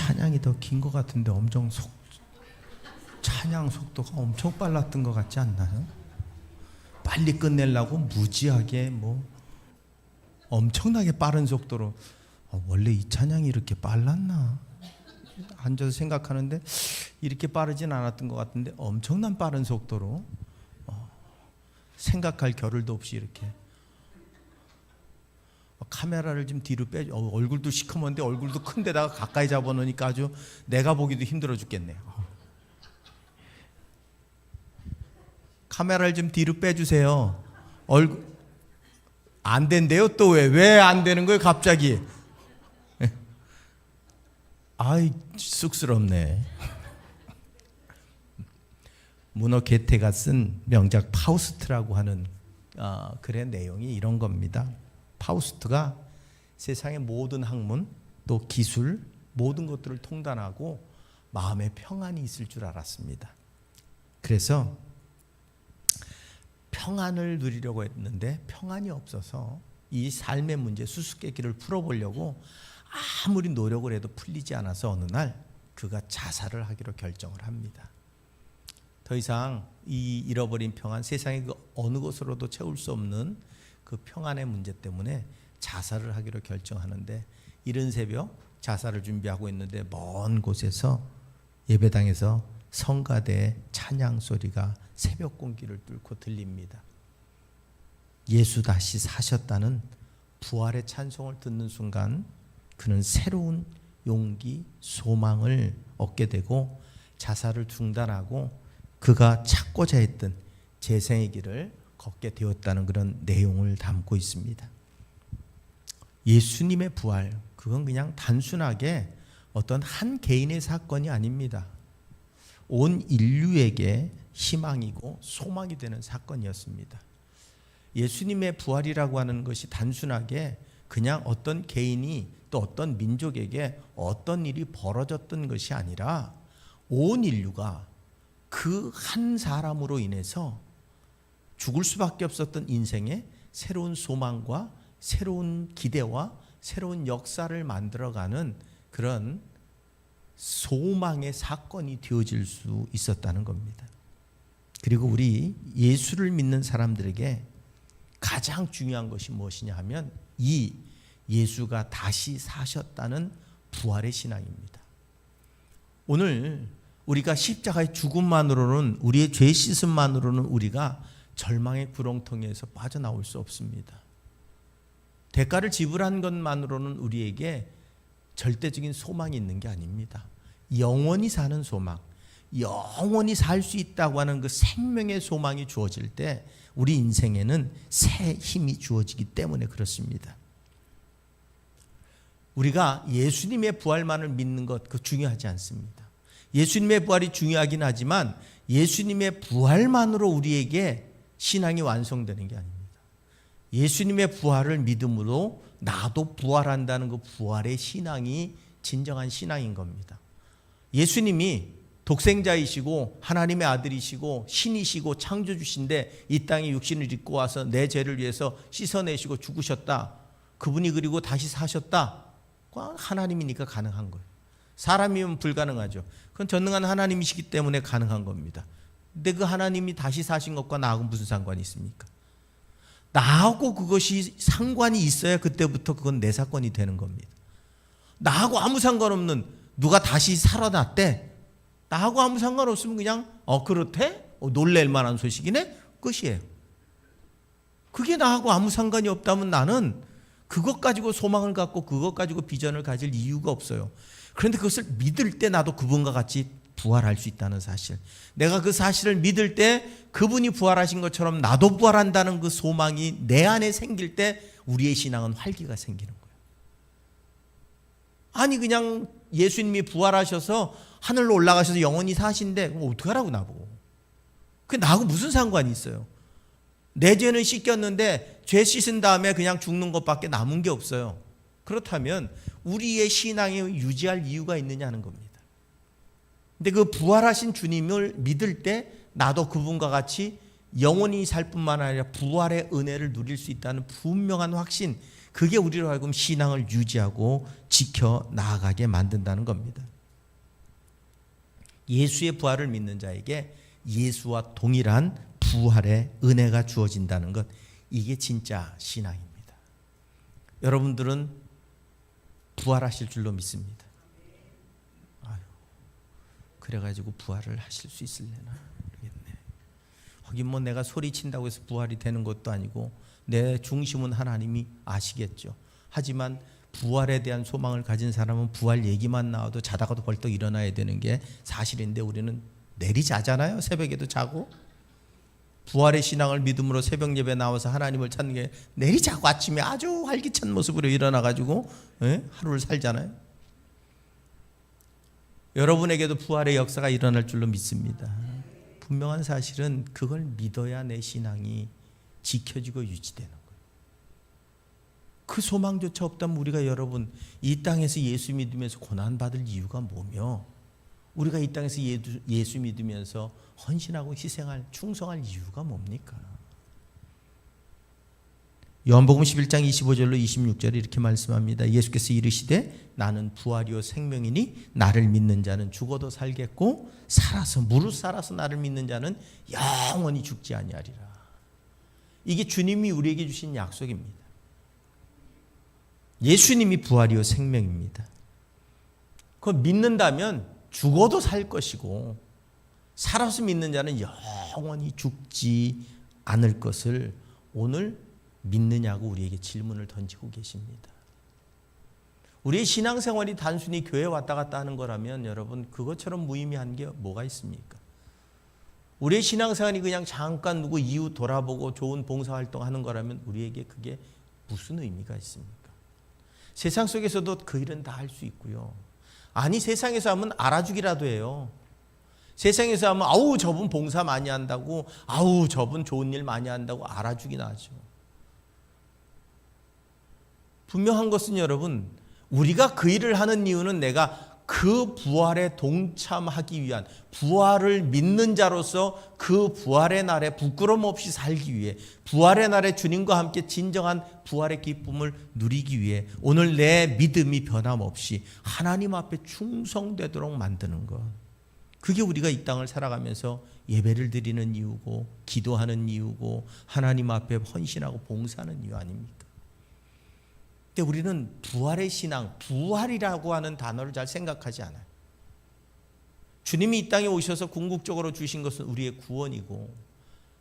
찬양이 더 긴 것 같은데 엄청 찬양 속도가 엄청 빨랐던 것 같지 않나요? 빨리 끝내려고 무지하게 엄청나게 빠른 속도로 원래 이 찬양이 이렇게 빨랐나? 앉아서 생각하는데 이렇게 빠르진 않았던 것 같은데 엄청난 빠른 속도로 생각할 겨를도 없이 이렇게 카메라를 좀 뒤로 빼. 얼굴도 시커먼데 얼굴도 큰데다가 가까이 잡아놓으니까 아주 내가 보기도 힘들어 죽겠네요. 카메라를 좀 뒤로 빼주세요. 얼굴 안 된대요. 또 왜 안 되는 거예요 갑자기? 아이 쑥스럽네. 문어 게테가 쓴 명작 파우스트라고 하는 글의 내용이 이런 겁니다. 파우스트가 세상의 모든 학문 또 기술 모든 것들을 통달하고 마음의 평안이 있을 줄 알았습니다. 그래서 평안을 누리려고 했는데 평안이 없어서 이 삶의 문제 수수께끼를 풀어보려고 아무리 노력을 해도 풀리지 않아서 어느 날 그가 자살을 하기로 결정을 합니다. 더 이상 이 잃어버린 평안, 세상의 그 어느 것으로도 채울 수 없는 그 평안의 문제 때문에 자살을 하기로 결정하는데 이른 새벽 자살을 준비하고 있는데 먼 곳에서 예배당에서 성가대의 찬양 소리가 새벽 공기를 뚫고 들립니다. 예수 다시 사셨다는 부활의 찬송을 듣는 순간 그는 새로운 용기, 소망을 얻게 되고 자살을 중단하고 그가 찾고자 했던 재생의 길을 걷게 되었다는 그런 내용을 담고 있습니다. 예수님의 부활, 그건 그냥 단순하게 어떤 한 개인의 사건이 아닙니다. 온 인류에게 희망이고 소망이 되는 사건이었습니다. 예수님의 부활이라고 하는 것이 단순하게 그냥 어떤 개인이 또 어떤 민족에게 어떤 일이 벌어졌던 것이 아니라 온 인류가 그 한 사람으로 인해서 죽을 수밖에 없었던 인생에 새로운 소망과 새로운 기대와 새로운 역사를 만들어가는 그런 소망의 사건이 되어질 수 있었다는 겁니다. 그리고 우리 예수를 믿는 사람들에게 가장 중요한 것이 무엇이냐 하면 이 예수가 다시 사셨다는 부활의 신앙입니다. 오늘 우리가 십자가의 죽음만으로는 우리의 죄 씻음만으로는 우리가 절망의 구렁텅이에서 빠져나올 수 없습니다. 대가를 지불한 것만으로는 우리에게 절대적인 소망이 있는 게 아닙니다. 영원히 사는 소망, 영원히 살 수 있다고 하는 그 생명의 소망이 주어질 때 우리 인생에는 새 힘이 주어지기 때문에 그렇습니다. 우리가 예수님의 부활만을 믿는 것 그거 중요하지 않습니다. 예수님의 부활이 중요하긴 하지만 예수님의 부활만으로 우리에게 신앙이 완성되는 게 아닙니다. 예수님의 부활을 믿음으로 나도 부활한다는 그 부활의 신앙이 진정한 신앙인 겁니다. 예수님이 독생자이시고 하나님의 아들이시고 신이시고 창조주신데 이 땅에 육신을 입고 와서 내 죄를 위해서 씻어내시고 죽으셨다. 그분이 그리고 다시 사셨다. 하나님이니까 가능한 거예요. 사람이면 불가능하죠. 그건 전능한 하나님이시기 때문에 가능한 겁니다. 근데 그 하나님이 다시 사신 것과 나하고 무슨 상관이 있습니까? 나하고 그것이 상관이 있어야 그때부터 그건 내 사건이 되는 겁니다. 나하고 아무 상관없는 누가 다시 살아났대. 나하고 아무 상관없으면 그냥 그렇대? 놀랄 만한 소식이네? 끝이에요. 그게 나하고 아무 상관이 없다면 나는 그것 가지고 소망을 갖고 그것 가지고 비전을 가질 이유가 없어요. 그런데 그것을 믿을 때 나도 그분과 같이 부활할 수 있다는 사실, 내가 그 사실을 믿을 때 그분이 부활하신 것처럼 나도 부활한다는 그 소망이 내 안에 생길 때 우리의 신앙은 활기가 생기는 거예요. 아니 그냥 예수님이 부활하셔서 하늘로 올라가셔서 영원히 사신데 그럼 어떡하라고 나보고. 그게 나하고 무슨 상관이 있어요. 내 죄는 씻겼는데 죄 씻은 다음에 그냥 죽는 것밖에 남은 게 없어요. 그렇다면 우리의 신앙이 유지할 이유가 있느냐는 겁니다. 근데 그 부활하신 주님을 믿을 때 나도 그분과 같이 영원히 살 뿐만 아니라 부활의 은혜를 누릴 수 있다는 분명한 확신, 그게 우리로 하여금 신앙을 유지하고 지켜 나아가게 만든다는 겁니다. 예수의 부활을 믿는 자에게 예수와 동일한 부활의 은혜가 주어진다는 것, 이게 진짜 신앙입니다. 여러분들은 부활하실 줄로 믿습니다. 아유, 그래가지고 부활을 하실 수 있을래나 모르겠네. 하긴 뭐 내가 소리친다고 해서 부활이 되는 것도 아니고 내 중심은 하나님이 아시겠죠. 하지만 부활에 대한 소망을 가진 사람은 부활 얘기만 나와도 자다가도 벌떡 일어나야 되는 게 사실인데, 우리는 내리자잖아요. 새벽에도 자고. 부활의 신앙을 믿음으로 새벽 예배 나와서 하나님을 찾는 게 내리자고 아침에 아주 활기찬 모습으로 일어나가지고 하루를 살잖아요. 여러분에게도 부활의 역사가 일어날 줄로 믿습니다. 분명한 사실은 그걸 믿어야 내 신앙이 지켜지고 유지되는 거예요. 그 소망조차 없다면 우리가 여러분 이 땅에서 예수 믿으면서 고난받을 이유가 뭐며, 우리가 이 땅에서 예수 믿으면서 헌신하고 희생할, 충성할 이유가 뭡니까? 요한복음 11장 25절로 26절에 이렇게 말씀합니다. 예수께서 이르시되 나는 부활이요 생명이니 나를 믿는 자는 죽어도 살겠고 살아서 무릇 살아서 나를 믿는 자는 영원히 죽지 아니하리라. 이게 주님이 우리에게 주신 약속입니다. 예수님이 부활이요 생명입니다. 그걸 믿는다면 죽어도 살 것이고 살아서 믿는 자는 영원히 죽지 않을 것을 오늘 믿느냐고 우리에게 질문을 던지고 계십니다. 우리의 신앙생활이 단순히 교회 왔다 갔다 하는 거라면 여러분 그것처럼 무의미한 게 뭐가 있습니까? 우리의 신앙생활이 그냥 잠깐 누구 이웃 돌아보고 좋은 봉사활동 하는 거라면 우리에게 그게 무슨 의미가 있습니까? 세상 속에서도 그 일은 다 할 수 있고요. 아니 세상에서 하면 알아주기라도 해요. 세상에서 하면 아우 저분 봉사 많이 한다고, 아우 저분 좋은 일 많이 한다고 알아주긴 하죠. 분명한 것은 여러분, 우리가 그 일을 하는 이유는 내가 그 부활에 동참하기 위한, 부활을 믿는 자로서 그 부활의 날에 부끄럼 없이 살기 위해, 부활의 날에 주님과 함께 진정한 부활의 기쁨을 누리기 위해 오늘 내 믿음이 변함없이 하나님 앞에 충성되도록 만드는 것, 그게 우리가 이 땅을 살아가면서 예배를 드리는 이유고 기도하는 이유고 하나님 앞에 헌신하고 봉사하는 이유 아닙니까? 근데 우리는 부활의 신앙, 부활이라고 하는 단어를 잘 생각하지 않아요. 주님이 이 땅에 오셔서 궁극적으로 주신 것은 우리의 구원이고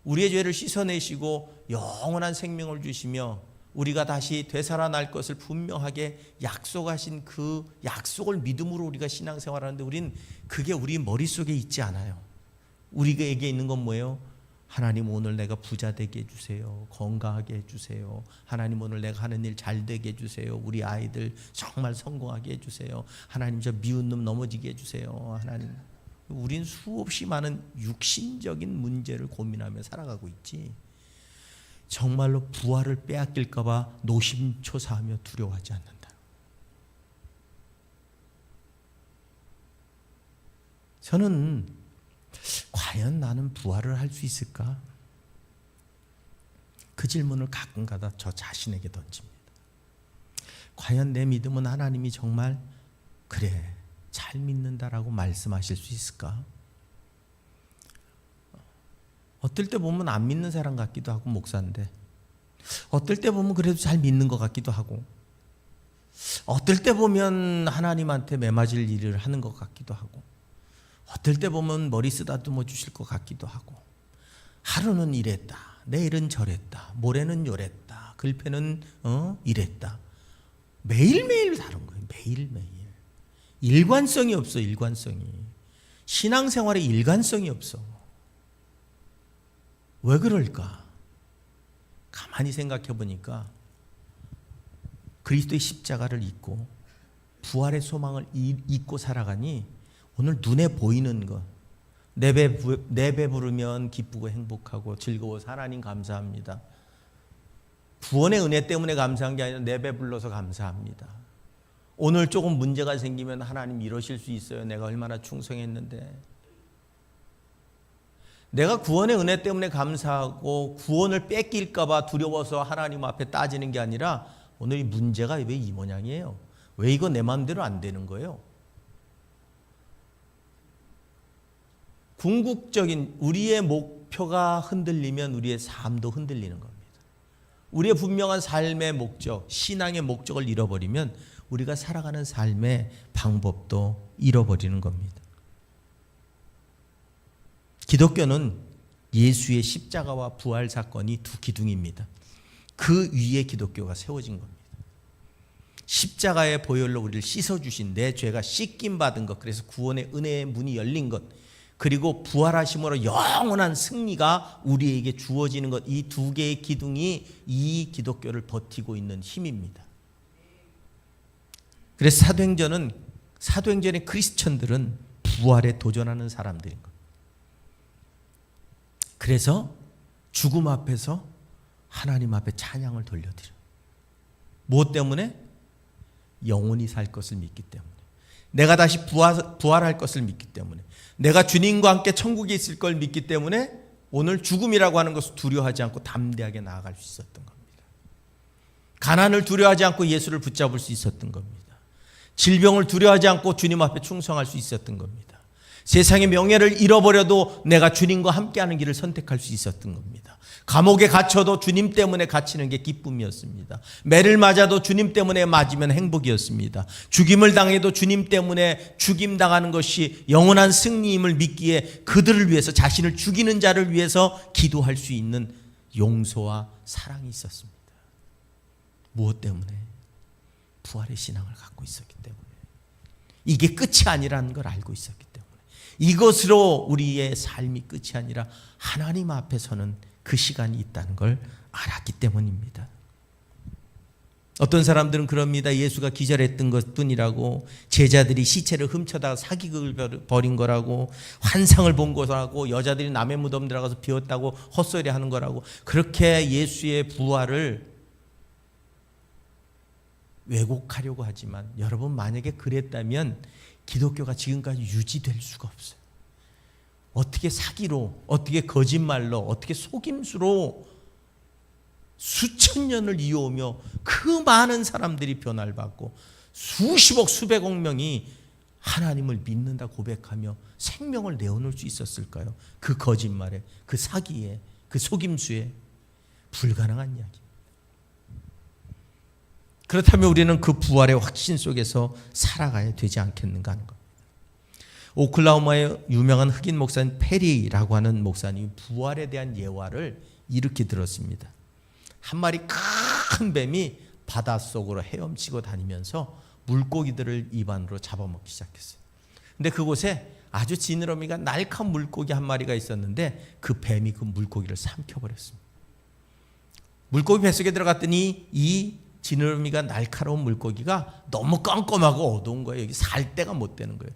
우리의 죄를 씻어내시고 영원한 생명을 주시며 우리가 다시 되살아날 것을 분명하게 약속하신 그 약속을 믿음으로 우리가 신앙생활하는데, 우리는 그게 우리 머릿속에 있지 않아요. 우리에게 있는 건 뭐예요? 하나님 오늘 내가 부자 되게 해주세요. 건강하게 해주세요. 하나님 오늘 내가 하는 일 잘 되게 해주세요. 우리 아이들 정말 성공하게 해주세요. 하나님 저 미운 놈 넘어지게 해주세요. 하나님, 우린 수없이 많은 육신적인 문제를 고민하며 살아가고 있지, 정말로 부활을 빼앗길까 봐 노심초사하며 두려워하지 않는다. 저는 과연 나는 부활을 할 수 있을까? 그 질문을 가끔가다 저 자신에게 던집니다. 과연 내 믿음은 하나님이 정말 그래 잘 믿는다라고 말씀하실 수 있을까? 어떨 때 보면 안 믿는 사람 같기도 하고 목사인데, 어떨 때 보면 그래도 잘 믿는 것 같기도 하고, 어떨 때 보면 하나님한테 매맞을 일을 하는 것 같기도 하고, 어떨 때 보면 머리 쓰다듬어 주실 것 같기도 하고, 하루는 이랬다, 내일은 저랬다, 모레는 요랬다, 글패는 이랬다. 매일매일 다른 거예요. 매일매일. 일관성이 없어. 일관성이. 신앙생활에 일관성이 없어. 왜 그럴까? 가만히 생각해 보니까 그리스도의 십자가를 잊고 부활의 소망을 잊고 살아가니 오늘 눈에 보이는 것, 내 배 부르면 기쁘고 행복하고 즐거워서 하나님 감사합니다. 구원의 은혜 때문에 감사한 게 아니라 내 배 불러서 감사합니다. 오늘 조금 문제가 생기면 하나님 이러실 수 있어요. 내가 얼마나 충성했는데. 내가 구원의 은혜 때문에 감사하고 구원을 뺏길까 봐 두려워서 하나님 앞에 따지는 게 아니라 오늘 이 문제가 왜 이 모양이에요? 왜 이거 내 마음대로 안 되는 거예요? 궁극적인 우리의 목표가 흔들리면 우리의 삶도 흔들리는 겁니다. 우리의 분명한 삶의 목적, 신앙의 목적을 잃어버리면 우리가 살아가는 삶의 방법도 잃어버리는 겁니다. 기독교는 예수의 십자가와 부활 사건이 두 기둥입니다. 그 위에 기독교가 세워진 겁니다. 십자가의 보혈로 우리를 씻어주신 내 죄가 씻김 받은 것, 그래서 구원의 은혜의 문이 열린 것, 그리고 부활하심으로 영원한 승리가 우리에게 주어지는 것, 이 두 개의 기둥이 이 기독교를 버티고 있는 힘입니다. 그래서 사도행전의 크리스천들은 부활에 도전하는 사람들인 겁니다. 그래서 죽음 앞에서 하나님 앞에 찬양을 돌려드려요. 무엇 때문에? 영원히 살 것을 믿기 때문에, 내가 다시 부활할 것을 믿기 때문에, 내가 주님과 함께 천국에 있을 걸 믿기 때문에 오늘 죽음이라고 하는 것을 두려워하지 않고 담대하게 나아갈 수 있었던 겁니다. 가난을 두려워하지 않고 예수를 붙잡을 수 있었던 겁니다. 질병을 두려워하지 않고 주님 앞에 충성할 수 있었던 겁니다. 세상의 명예를 잃어버려도 내가 주님과 함께하는 길을 선택할 수 있었던 겁니다. 감옥에 갇혀도 주님 때문에 갇히는 게 기쁨이었습니다. 매를 맞아도 주님 때문에 맞으면 행복이었습니다. 죽임을 당해도 주님 때문에 죽임당하는 것이 영원한 승리임을 믿기에 그들을 위해서, 자신을 죽이는 자를 위해서 기도할 수 있는 용서와 사랑이 있었습니다. 무엇 때문에? 부활의 신앙을 갖고 있었기 때문에, 이게 끝이 아니라는 걸 알고 있었기 때문에, 이것으로 우리의 삶이 끝이 아니라 하나님 앞에서는 그 시간이 있다는 걸 알았기 때문입니다. 어떤 사람들은 그럽니다. 예수가 기절했던 것뿐이라고, 제자들이 시체를 훔쳐다가 사기극을 벌인 거라고, 환상을 본 거라고, 여자들이 남의 무덤 들어가서 비웠다고 헛소리 하는 거라고, 그렇게 예수의 부활을 왜곡하려고 하지만, 여러분 만약에 그랬다면 기독교가 지금까지 유지될 수가 없어요. 어떻게 사기로, 어떻게 거짓말로, 어떻게 속임수로 수천 년을 이어오며 그 많은 사람들이 변화를 받고 수십억 수백억 명이 하나님을 믿는다 고백하며 생명을 내어놓을 수 있었을까요? 그 거짓말에, 그 사기에, 그 속임수에. 불가능한 이야기. 그렇다면 우리는 그 부활의 확신 속에서 살아가야 되지 않겠는가 하는 겁니다. 오클라호마의 유명한 흑인 목사인 페리라고 하는 목사님이 부활에 대한 예화를 이렇게 들었습니다. 한 마리 큰 뱀이 바닷속으로 헤엄치고 다니면서 물고기들을 입안으로 잡아먹기 시작했어요. 근데 그곳에 아주 지느러미가 날카로운 물고기 한 마리가 있었는데 그 뱀이 그 물고기를 삼켜버렸습니다. 물고기 뱃속에 들어갔더니 이 지느러미가 날카로운 물고기가 너무 껌껌하고 어두운 거예요. 여기 살 데가 못 되는 거예요.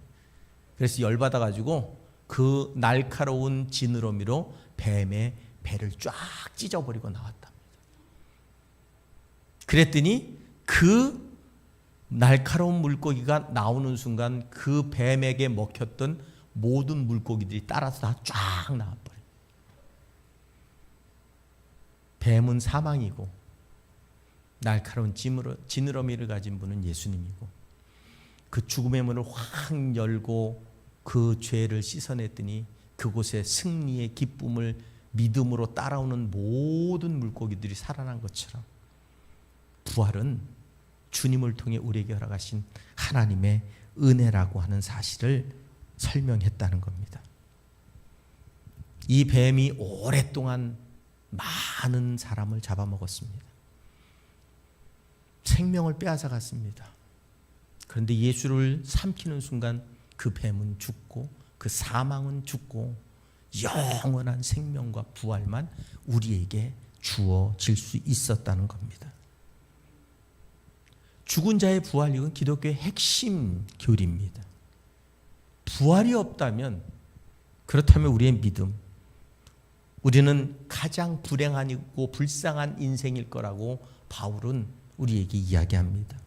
그래서 열받아가지고 그 날카로운 지느러미로 뱀의 배를 쫙 찢어버리고 나왔답니다. 그랬더니 그 날카로운 물고기가 나오는 순간 그 뱀에게 먹혔던 모든 물고기들이 따라서 다 쫙 나와버려요. 뱀은 사망이고 날카로운 지느러미를 가진 분은 예수님이고, 그 죽음의 문을 확 열고 그 죄를 씻어냈더니 그곳에 승리의 기쁨을 믿음으로 따라오는 모든 물고기들이 살아난 것처럼, 부활은 주님을 통해 우리에게 허락하신 하나님의 은혜라고 하는 사실을 설명했다는 겁니다. 이 뱀이 오랫동안 많은 사람을 잡아먹었습니다. 생명을 빼앗아갔습니다. 그런데 예수를 삼키는 순간 그 뱀은 죽고 그 사망은 죽고 영원한 생명과 부활만 우리에게 주어질 수 있었다는 겁니다. 죽은 자의 부활, 이건 기독교의 핵심 교리입니다. 부활이 없다면, 그렇다면 우리의 믿음, 우리는 가장 불행하고 불쌍한 인생일 거라고 바울은 우리에게 이야기합니다.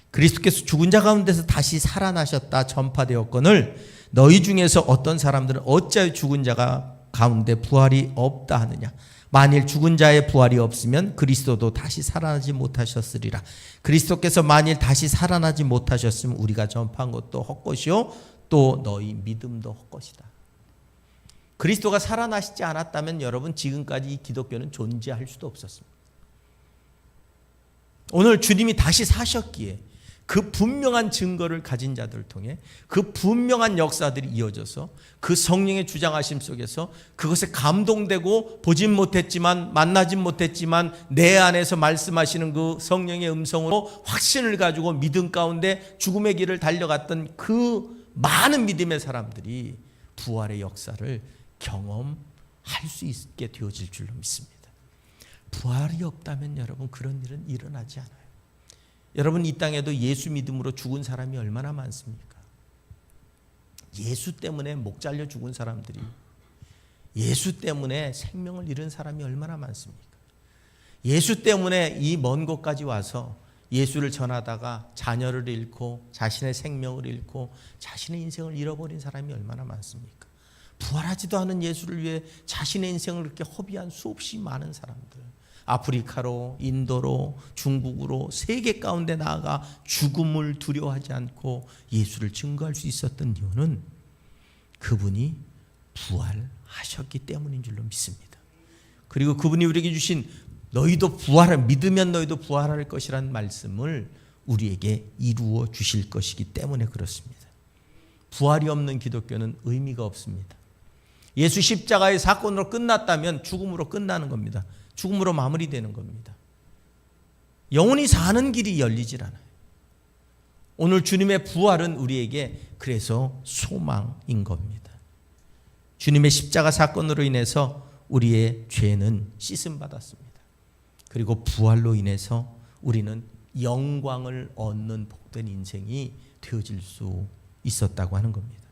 그리스도께서 죽은 자 가운데서 다시 살아나셨다 전파되었거늘 너희 중에서 어떤 사람들은 어찌하여 죽은 자가 가운데 부활이 없다 하느냐. 만일 죽은 자의 부활이 없으면 그리스도도 다시 살아나지 못하셨으리라. 그리스도께서 만일 다시 살아나지 못하셨으면 우리가 전파한 것도 헛것이요 또 너희 믿음도 헛것이다. 그리스도가 살아나시지 않았다면 여러분 지금까지 이 기독교는 존재할 수도 없었습니다. 오늘 주님이 다시 사셨기에 그 분명한 증거를 가진 자들을 통해 그 분명한 역사들이 이어져서 그 성령의 주장하심 속에서 그것에 감동되고 보진 못했지만 만나진 못했지만 내 안에서 말씀하시는 그 성령의 음성으로 확신을 가지고 믿음 가운데 죽음의 길을 달려갔던 그 많은 믿음의 사람들이 부활의 역사를 경험할 수 있게 되어질 줄로 믿습니다. 부활이 없다면 여러분 그런 일은 일어나지 않아요. 여러분 이 땅에도 예수 믿음으로 죽은 사람이 얼마나 많습니까? 예수 때문에 목 잘려 죽은 사람들이, 예수 때문에 생명을 잃은 사람이 얼마나 많습니까? 예수 때문에 이 먼 곳까지 와서 예수를 전하다가 자녀를 잃고 자신의 생명을 잃고 자신의 인생을 잃어버린 사람이 얼마나 많습니까? 부활하지도 않은 예수를 위해 자신의 인생을 그렇게 허비한 수없이 많은 사람들, 아프리카로, 인도로, 중국으로 세계 가운데 나아가 죽음을 두려워하지 않고 예수를 증거할 수 있었던 이유는 그분이 부활하셨기 때문인 줄로 믿습니다. 그리고 그분이 우리에게 주신 너희도 믿으면 너희도 부활할 것이라는 말씀을 우리에게 이루어 주실 것이기 때문에 그렇습니다. 부활이 없는 기독교는 의미가 없습니다. 예수 십자가의 사건으로 끝났다면 죽음으로 끝나는 겁니다. 죽음으로 마무리되는 겁니다. 영원히 사는 길이 열리질 않아요. 오늘 주님의 부활은 우리에게 그래서 소망인 겁니다. 주님의 십자가 사건으로 인해서 우리의 죄는 씻음 받았습니다. 그리고 부활로 인해서 우리는 영광을 얻는 복된 인생이 되어질 수 있었다고 하는 겁니다.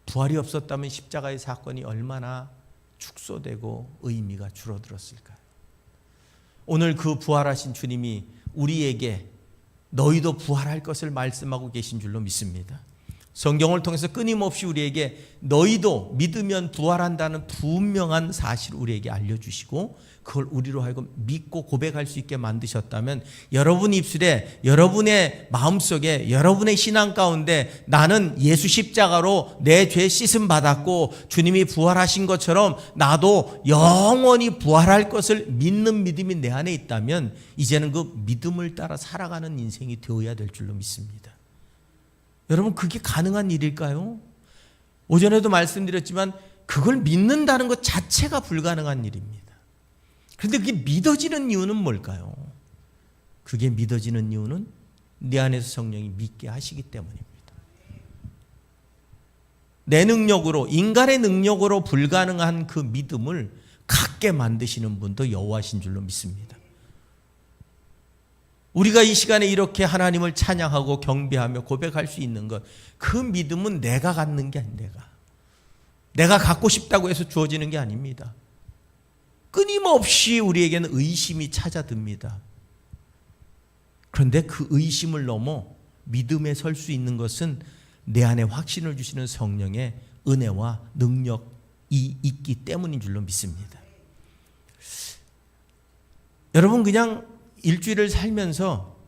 부활이 없었다면 십자가의 사건이 얼마나 축소되고 의미가 줄어들었을까요? 오늘 그 부활하신 주님이 우리에게 너희도 부활할 것을 말씀하고 계신 줄로 믿습니다. 성경을 통해서 끊임없이 우리에게 너희도 믿으면 부활한다는 분명한 사실을 우리에게 알려주시고 그걸 우리로 하여금 믿고 고백할 수 있게 만드셨다면 여러분 입술에, 여러분의 마음속에, 여러분의 신앙 가운데 나는 예수 십자가로 내 죄 씻음 받았고 주님이 부활하신 것처럼 나도 영원히 부활할 것을 믿는 믿음이 내 안에 있다면 이제는 그 믿음을 따라 살아가는 인생이 되어야 될 줄로 믿습니다. 여러분 그게 가능한 일일까요? 오전에도 말씀드렸지만 그걸 믿는다는 것 자체가 불가능한 일입니다. 그런데 그게 믿어지는 이유는 뭘까요? 그게 믿어지는 이유는 내 안에서 성령이 믿게 하시기 때문입니다. 내 능력으로, 인간의 능력으로 불가능한 그 믿음을 갖게 만드시는 분도 여호와신 줄로 믿습니다. 우리가 이 시간에 이렇게 하나님을 찬양하고 경배하며 고백할 수 있는 것, 그 믿음은 내가 갖는 게 아닙니다. 내가 갖고 싶다고 해서 주어지는 게 아닙니다. 끊임없이 우리에게는 의심이 찾아듭니다. 그런데 그 의심을 넘어 믿음에 설 수 있는 것은 내 안에 확신을 주시는 성령의 은혜와 능력이 있기 때문인 줄로 믿습니다. 여러분 그냥 일주일을 살면서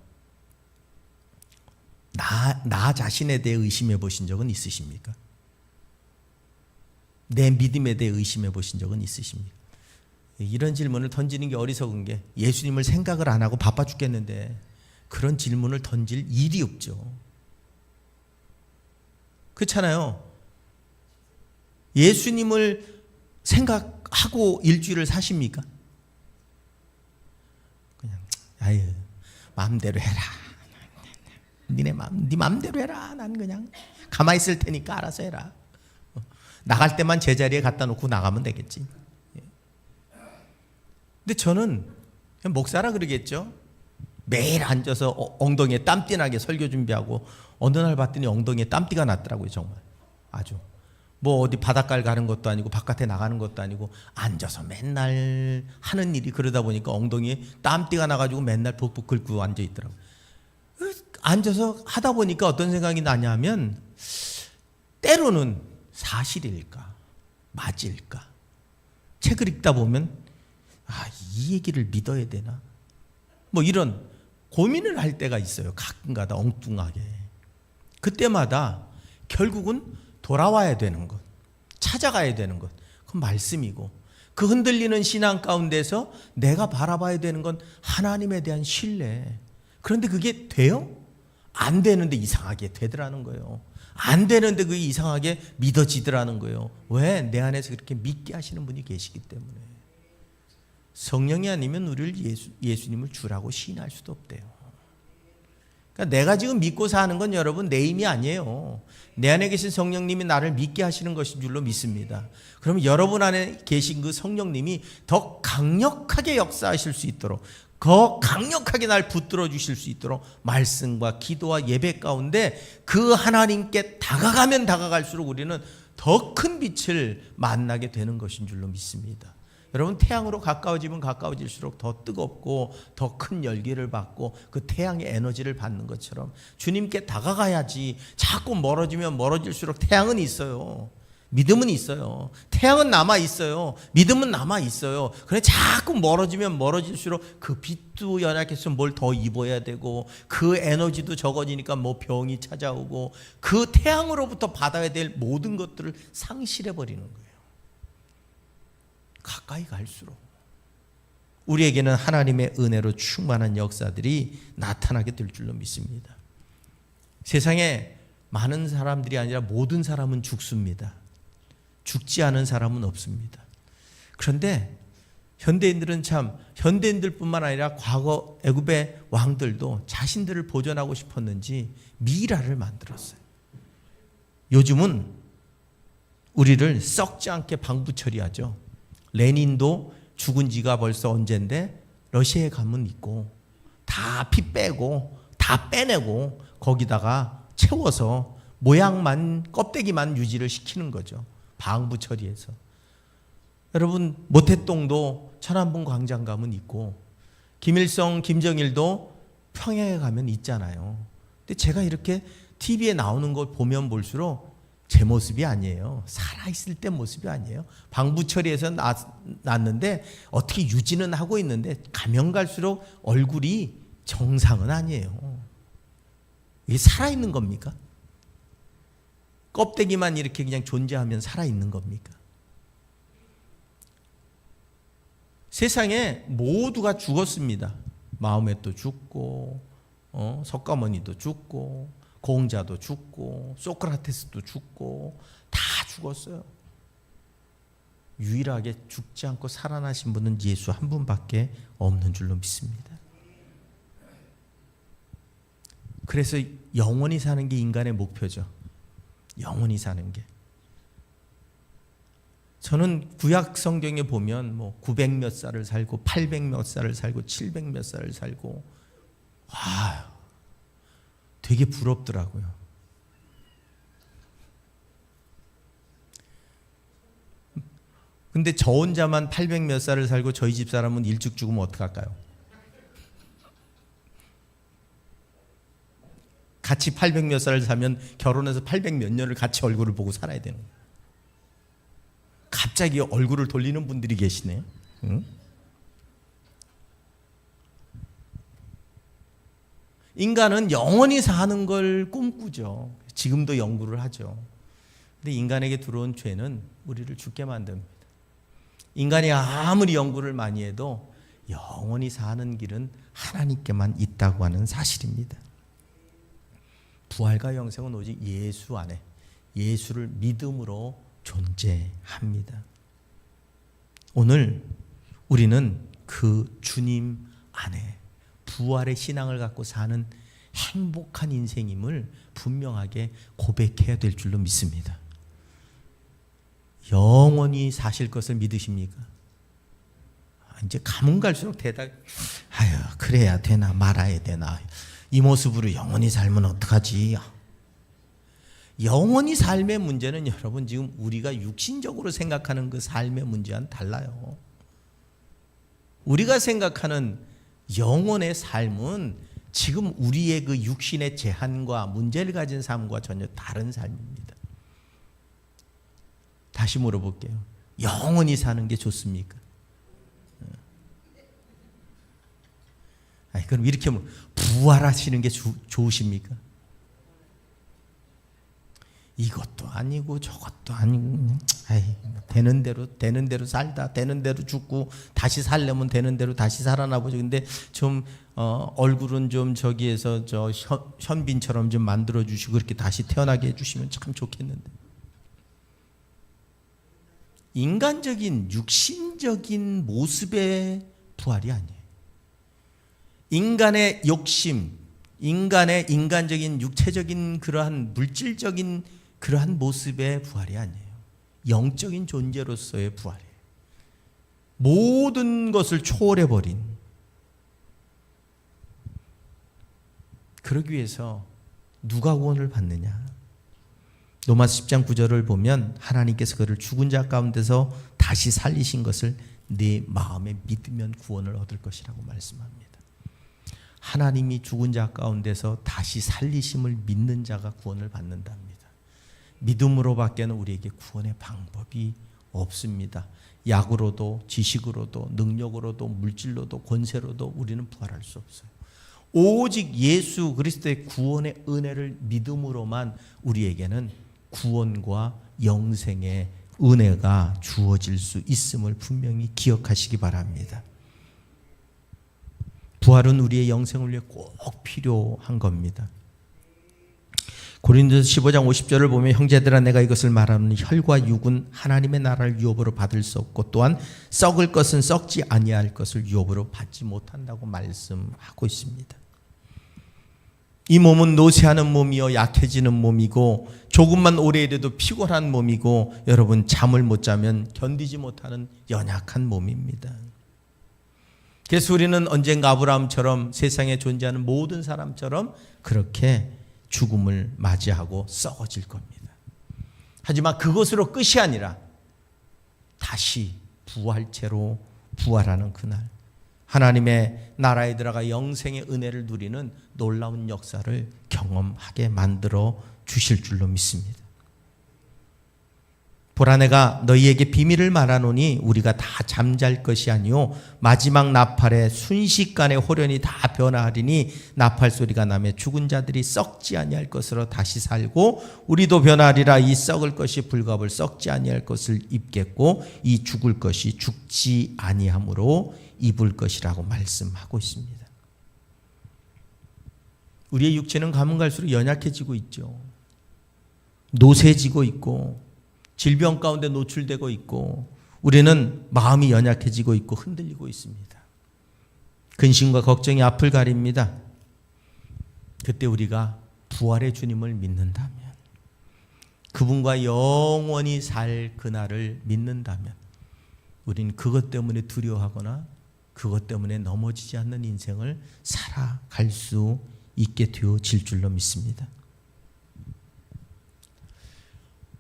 나 자신에 대해 의심해 보신 적은 있으십니까? 내 믿음에 대해 의심해 보신 적은 있으십니까? 이런 질문을 던지는 게 어리석은 게 예수님을 생각을 안 하고 바빠 죽겠는데 그런 질문을 던질 일이 없죠. 그렇잖아요. 예수님을 생각하고 일주일을 사십니까? 그냥 아유 마음대로 해라. 네 마음대로 해라. 난 그냥 가만히 있을 테니까 알아서 해라. 나갈 때만 제자리에 갖다 놓고 나가면 되겠지. 근데 저는 그냥 목사라 그러겠죠. 매일 앉아서 엉덩이에 땀띠 나게 설교 준비하고 어느 날 봤더니 엉덩이에 땀띠가 났더라고요. 정말 아주 뭐 어디 바닷가를 가는 것도 아니고 바깥에 나가는 것도 아니고 앉아서 맨날 하는 일이 그러다 보니까 엉덩이에 땀띠가 나가지고 맨날 푹푹 긁고 앉아있더라고요. 앉아서 하다 보니까 어떤 생각이 나냐면 때로는 사실일까 맞을까 책을 읽다 보면 이 얘기를 믿어야 되나 뭐 이런 고민을 할 때가 있어요. 가끔가다 엉뚱하게. 그때마다 결국은 돌아와야 되는 것, 찾아가야 되는 것, 그건 말씀이고, 그 흔들리는 신앙 가운데서 내가 바라봐야 되는 건 하나님에 대한 신뢰. 그런데 그게 돼요? 안 되는데 이상하게 되더라는 거예요. 안 되는데 그게 이상하게 믿어지더라는 거예요. 왜? 내 안에서 그렇게 믿게 하시는 분이 계시기 때문에. 성령이 아니면 우리를 예수님을 주라고 시인할 수도 없대요. 그러니까 내가 지금 믿고 사는 건 여러분 내 힘이 아니에요. 내 안에 계신 성령님이 나를 믿게 하시는 것인 줄로 믿습니다. 그러면 여러분 안에 계신 그 성령님이 더 강력하게 역사하실 수 있도록, 더 강력하게 날 붙들어 주실 수 있도록 말씀과 기도와 예배 가운데 그 하나님께 다가가면 다가갈수록 우리는 더 큰 빛을 만나게 되는 것인 줄로 믿습니다. 여러분, 태양으로 가까워지면 가까워질수록 더 뜨겁고 더 큰 열기를 받고 그 태양의 에너지를 받는 것처럼 주님께 다가가야지. 자꾸 멀어지면 멀어질수록 태양은 있어요. 믿음은 있어요. 태양은 남아 있어요. 믿음은 남아 있어요. 그래 자꾸 멀어지면 멀어질수록 그 빛도 연약해서 뭘 더 입어야 되고, 그 에너지도 적어지니까 뭐 병이 찾아오고, 그 태양으로부터 받아야 될 모든 것들을 상실해 버리는 거예요. 가까이 갈수록 우리에게는 하나님의 은혜로 충만한 역사들이 나타나게 될 줄로 믿습니다. 세상에 많은 사람들이 아니라 모든 사람은 죽습니다. 죽지 않은 사람은 없습니다. 그런데 현대인들뿐만 아니라 과거 애굽의 왕들도 자신들을 보존하고 싶었는지 미이라를 만들었어요. 요즘은 우리를 썩지 않게 방부 처리하죠. 레닌도 죽은 지가 벌써 언젠데 러시아에 가면 있고, 다 피 빼고 다 빼내고 거기다가 채워서 모양만, 껍데기만 유지를 시키는 거죠. 방부 처리해서. 여러분, 모태똥도 천안문 광장 가면 있고, 김일성, 김정일도 평양에 가면 있잖아요. 근데 제가 이렇게 TV에 나오는 걸 보면 볼수록 제 모습이 아니에요. 살아있을 때 모습이 아니에요. 방부 처리해서 났는데 어떻게 유지는 하고 있는데 가면 갈수록 얼굴이 정상은 아니에요. 이게 살아있는 겁니까? 껍데기만 이렇게 그냥 존재하면 살아있는 겁니까? 세상에 모두가 죽었습니다. 마음에도 죽고, 석가모니도 죽고, 공자도 죽고, 소크라테스도 죽고, 다 죽었어요. 유일하게 죽지 않고 살아나신 분은 예수 한 분밖에 없는 줄로 믿습니다. 그래서 영원히 사는 게 인간의 목표죠. 영원히 사는 게. 저는 구약 성경에 보면 뭐 900 몇 살을 살고 800 몇 살을 살고 700 몇 살을 살고, 와, 되게 부럽더라고요. 근데 저 혼자만 800 몇 살을 살고 저희 집 사람은 일찍 죽으면 어떡할까요? 같이 800 몇 살을 살면 결혼해서 800 몇 년을 같이 얼굴을 보고 살아야 되는 거예요. 갑자기 얼굴을 돌리는 분들이 계시네요. 응? 인간은 영원히 사는 걸 꿈꾸죠. 지금도 연구를 하죠. 근데 인간에게 들어온 죄는 우리를 죽게 만듭니다. 인간이 아무리 연구를 많이 해도 영원히 사는 길은 하나님께만 있다고 하는 사실입니다. 부활과 영생은 오직 예수 안에, 예수를 믿음으로 존재합니다. 오늘 우리는 그 주님 안에 부활의 신앙을 갖고 사는 행복한 인생임을 분명하게 고백해야 될 줄로 믿습니다. 영원히 사실 것을 믿으십니까? 이제 가면 갈수록 대답, 아유, 그래야 되나 말아야 되나, 이 모습으로 영원히 살면 어떡하지? 영원히 삶의 문제는 여러분 지금 우리가 육신적으로 생각하는 그 삶의 문제와는 달라요. 우리가 생각하는 영혼의 삶은 지금 우리의 그 육신의 제한과 문제를 가진 삶과 전혀 다른 삶입니다. 다시 물어볼게요. 영원히 사는 게 좋습니까? 아니, 그럼 이렇게 부활하시는 게 좋으십니까? 이것도 아니고 저것도 아니고 아이, 되는 대로 살다 되는 대로 죽고 다시 살려면 되는 대로 다시 살아나 보죠. 근데 좀 얼굴은 좀 저기에서 저 현빈처럼 좀 만들어 주시고 그렇게 다시 태어나게 해주시면 참 좋겠는데, 인간적인 육신적인 모습의 부활이 아니에요. 인간의 욕심, 인간의 인간적인 육체적인 그러한 물질적인 그러한 모습의 부활이 아니에요. 영적인 존재로서의 부활이에요. 모든 것을 초월해버린. 그러기 위해서 누가 구원을 받느냐? 로마서 10장 9절을 보면 하나님께서 그를 죽은 자 가운데서 다시 살리신 것을 네 마음에 믿으면 구원을 얻을 것이라고 말씀합니다. 하나님이 죽은 자 가운데서 다시 살리심을 믿는 자가 구원을 받는답니다. 믿음으로밖에는 우리에게 구원의 방법이 없습니다. 약으로도 지식으로도 능력으로도 물질로도 권세로도 우리는 부활할 수 없어요. 오직 예수 그리스도의 구원의 은혜를 믿음으로만 우리에게는 구원과 영생의 은혜가 주어질 수 있음을 분명히 기억하시기 바랍니다. 부활은 우리의 영생을 위해 꼭 필요한 겁니다. 고린도서 15장 50절을 보면 형제들아 내가 이것을 말하노니 혈과 육은 하나님의 나라를 유업으로 받을 수 없고 또한 썩을 것은 썩지 아니할 것을 유업으로 받지 못한다고 말씀하고 있습니다. 이 몸은 노쇠하는 몸이요 약해지는 몸이고 조금만 오래 일해도 피곤한 몸이고 여러분 잠을 못 자면 견디지 못하는 연약한 몸입니다. 그래서 우리는 언젠가 아브라함처럼 세상에 존재하는 모든 사람처럼 그렇게 죽음을 맞이하고 썩어질 겁니다. 하지만 그것으로 끝이 아니라 다시 부활체로 부활하는 그날 하나님의 나라에 들어가 영생의 은혜를 누리는 놀라운 역사를 경험하게 만들어 주실 줄로 믿습니다. 보라 내가 너희에게 비밀을 말하노니 우리가 다 잠잘 것이 아니요 마지막 나팔에 순식간에 호련히 다 변화하리니 나팔 소리가 나며 죽은 자들이 썩지 아니할 것으로 다시 살고 우리도 변화하리라. 이 썩을 것이 불갑을 썩지 아니할 것을 입겠고 이 죽을 것이 죽지 아니함으로 입을 것이라고 말씀하고 있습니다. 우리의 육체는 가면 갈수록 연약해지고 있죠. 노쇠지고 있고 질병 가운데 노출되고 있고 우리는 마음이 연약해지고 있고 흔들리고 있습니다. 근심과 걱정이 앞을 가립니다. 그때 우리가 부활의 주님을 믿는다면, 그분과 영원히 살 그날을 믿는다면 우린 그것 때문에 두려워하거나 그것 때문에 넘어지지 않는 인생을 살아갈 수 있게 되어질 줄로 믿습니다.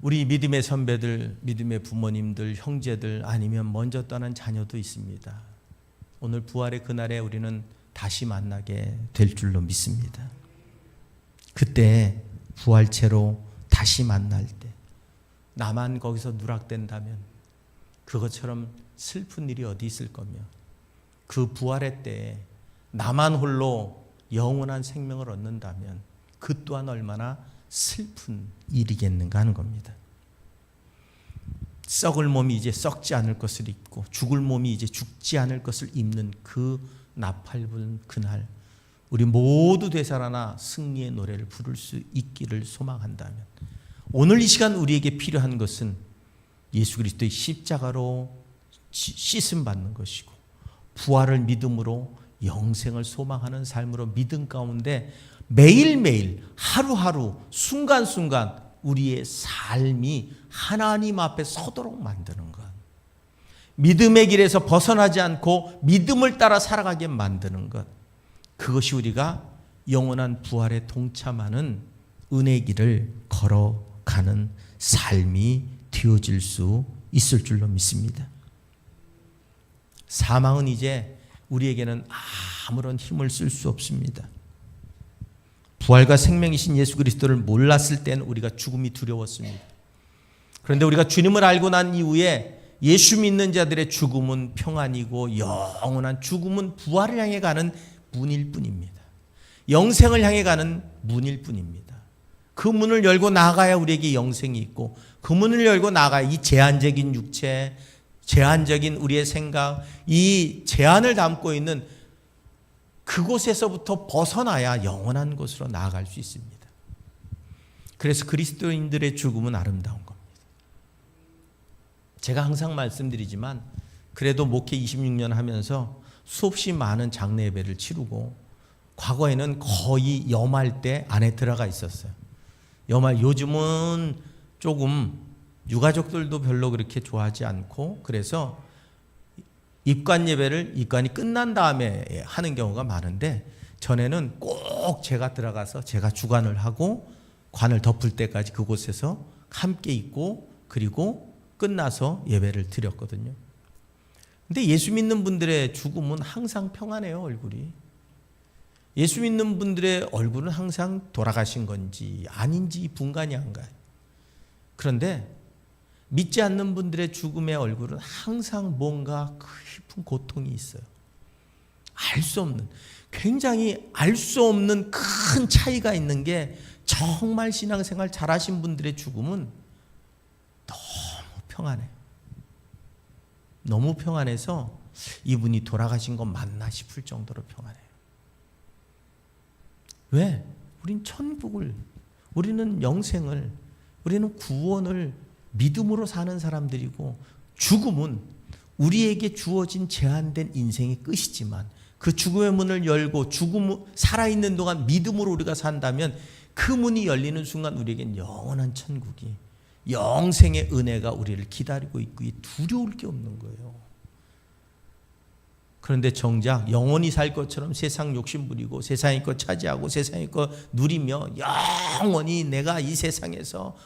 우리 믿음의 선배들, 믿음의 부모님들, 형제들 아니면 먼저 떠난 자녀도 있습니다. 오늘 부활의 그날에 우리는 다시 만나게 될 줄로 믿습니다. 그때 부활체로 다시 만날 때 나만 거기서 누락된다면 그것처럼 슬픈 일이 어디 있을 거며 그 부활의 때에 나만 홀로 영원한 생명을 얻는다면 그 또한 얼마나 슬픈 일이겠는가 하는 겁니다. 썩을 몸이 이제 썩지 않을 것을 입고 죽을 몸이 이제 죽지 않을 것을 입는 그 나팔 불 그날 우리 모두 되살아나 승리의 노래를 부를 수 있기를 소망한다면 오늘 이 시간 우리에게 필요한 것은 예수 그리스도의 십자가로 씻음 받는 것이고 부활을 믿음으로 영생을 소망하는 삶으로 믿음 가운데 매일매일 하루하루 순간순간 우리의 삶이 하나님 앞에 서도록 만드는 것, 믿음의 길에서 벗어나지 않고 믿음을 따라 살아가게 만드는 것, 그것이 우리가 영원한 부활에 동참하는 은혜의 길을 걸어가는 삶이 되어질 수 있을 줄로 믿습니다. 사망은 이제 우리에게는 아무런 힘을 쓸 수 없습니다. 부활과 생명이신 예수 그리스도를 몰랐을 때는 우리가 죽음이 두려웠습니다. 그런데 우리가 주님을 알고 난 이후에 예수 믿는 자들의 죽음은 평안이고 영원한 죽음은 부활을 향해 가는 문일 뿐입니다. 영생을 향해 가는 문일 뿐입니다. 그 문을 열고 나가야 우리에게 영생이 있고, 그 문을 열고 나가야 이 제한적인 육체, 제한적인 우리의 생각, 이 제한을 담고 있는 그곳에서부터 벗어나야 영원한 곳으로 나아갈 수 있습니다. 그래서 그리스도인들의 죽음은 아름다운 겁니다. 제가 항상 말씀드리지만 그래도 목회 26년 하면서 수없이 많은 장례 예배를 치르고, 과거에는 거의 염할 때 안에 들어가 있었어요. 요즘은 조금 유가족들도 별로 그렇게 좋아하지 않고, 그래서 입관 예배를 입관이 끝난 다음에 하는 경우가 많은데, 전에는 꼭 제가 들어가서 제가 주관을 하고 관을 덮을 때까지 그곳에서 함께 있고, 그리고 끝나서 예배를 드렸거든요. 근데 예수 믿는 분들의 죽음은 항상 평안해요, 얼굴이. 예수 믿는 분들의 얼굴은 항상 돌아가신 건지 아닌지 분간이 안 가요. 그런데 믿지 않는 분들의 죽음의 얼굴은 항상 뭔가 깊은 고통이 있어요. 알 수 없는, 굉장히 알 수 없는 큰 차이가 있는 게, 정말 신앙생활 잘하신 분들의 죽음은 너무 평안해요. 너무 평안해서 이분이 돌아가신 건 맞나 싶을 정도로 평안해요. 왜? 우린 천국을, 우리는 영생을, 우리는 구원을 믿음으로 사는 사람들이고, 죽음은 우리에게 주어진 제한된 인생의 끝이지만, 그 죽음의 문을 열고 살아있는 동안 믿음으로 우리가 산다면, 그 문이 열리는 순간 우리에겐 영원한 천국이, 영생의 은혜가 우리를 기다리고 있고, 두려울 게 없는 거예요. 그런데 정작 영원히 살 것처럼 세상 욕심 부리고, 세상의 것 차지하고, 세상의 것 누리며, 영원히 내가 이 세상에서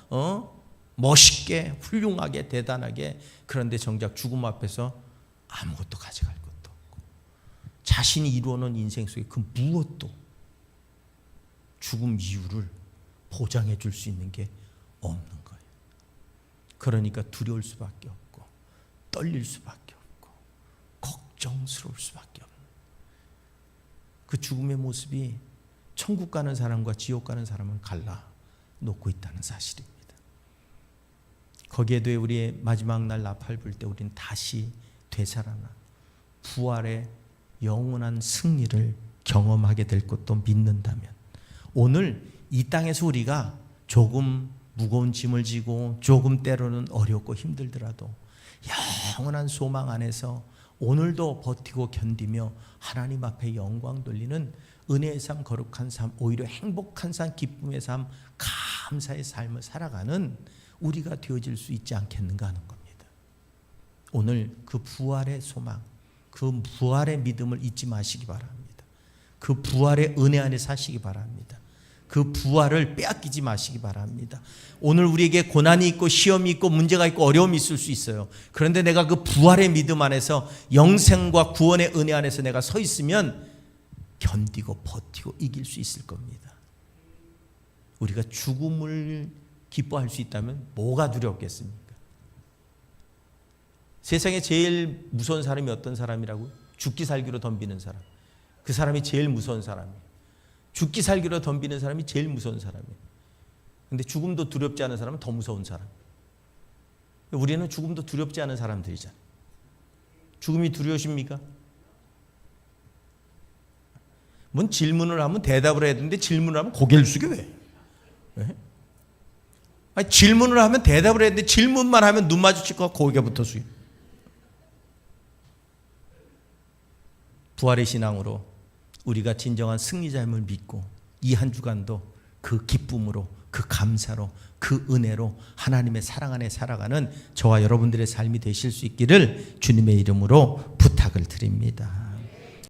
멋있게, 훌륭하게, 대단하게, 그런데 정작 죽음 앞에서 아무것도 가져갈 것도 없고, 자신이 이루어놓은 인생 속에 그 무엇도 죽음 이유를 보장해 줄 수 있는 게 없는 거예요. 그러니까 두려울 수밖에 없고, 떨릴 수밖에 없고, 걱정스러울 수밖에 없는, 그 죽음의 모습이 천국 가는 사람과 지옥 가는 사람을 갈라 놓고 있다는 사실입니다. 거기에 더해 우리의 마지막 날 나팔 불 때 우리는 다시 되살아나 부활의 영원한 승리를 경험하게 될 것도 믿는다면, 오늘 이 땅에서 우리가 조금 무거운 짐을 지고, 조금 때로는 어렵고 힘들더라도 영원한 소망 안에서 오늘도 버티고 견디며 하나님 앞에 영광 돌리는 은혜의 삶, 거룩한 삶, 오히려 행복한 삶, 기쁨의 삶, 감사의 삶을 살아가는 우리가 되어질 수 있지 않겠는가 하는 겁니다. 오늘 그 부활의 소망, 그 부활의 믿음을 잊지 마시기 바랍니다. 그 부활의 은혜 안에 사시기 바랍니다. 그 부활을 빼앗기지 마시기 바랍니다. 오늘 우리에게 고난이 있고 시험이 있고 문제가 있고 어려움이 있을 수 있어요. 그런데 내가 그 부활의 믿음 안에서, 영생과 구원의 은혜 안에서 내가 서 있으면 견디고 버티고 이길 수 있을 겁니다. 우리가 죽음을 기뻐할 수 있다면 뭐가 두렵겠습니까? 세상에 제일 무서운 사람이 어떤 사람이라고요? 죽기 살기로 덤비는 사람. 그 사람이 제일 무서운 사람이에요. 죽기 살기로 덤비는 사람이 제일 무서운 사람이에요. 근데 죽음도 두렵지 않은 사람은 더 무서운 사람. 우리는 죽음도 두렵지 않은 사람들이잖아요. 죽음이 두려우십니까? 뭔 질문을 하면 대답을 해야 되는데, 질문을 하면 고개를 숙여 왜? 왜? 아니, 질문을 하면 대답을 해야 되는데, 질문만 하면 눈 마주칠 거 고개부터 숙여. 부활의 신앙으로 우리가 진정한 승리자임을 믿고, 이 한 주간도 그 기쁨으로, 그 감사로, 그 은혜로 하나님의 사랑 안에 살아가는 저와 여러분들의 삶이 되실 수 있기를 주님의 이름으로 부탁을 드립니다.